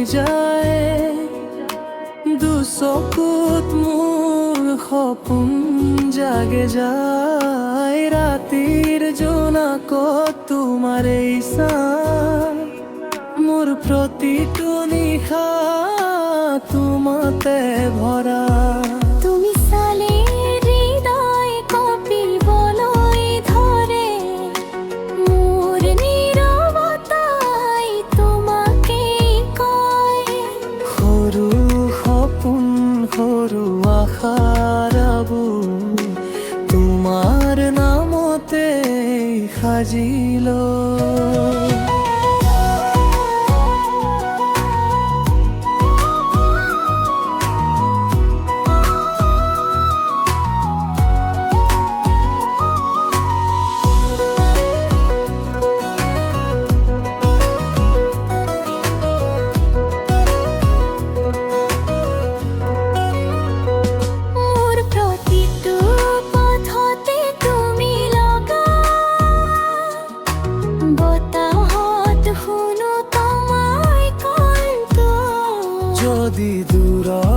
যায় দুচকুত মোৰ সপোন জাগে যায় ৰাতিৰ জোনাকত তোমাৰে ইচ্ছা মোৰ প্ৰতিটো নিশা তোমাতে ভৰা তুমি চালে হৃদয় কঁপিবলৈ ধৰে মোৰ নীৰৱতাই তোমাকেই কয় সৰু সপোন সৰু আশাৰ বুন তোমাৰ নামতে সাজিল মোৰ প্ৰতিটো পথতে তুমি লগা বতাহত শুনো তোমাৰ কণ্ঠ যদি দূৰত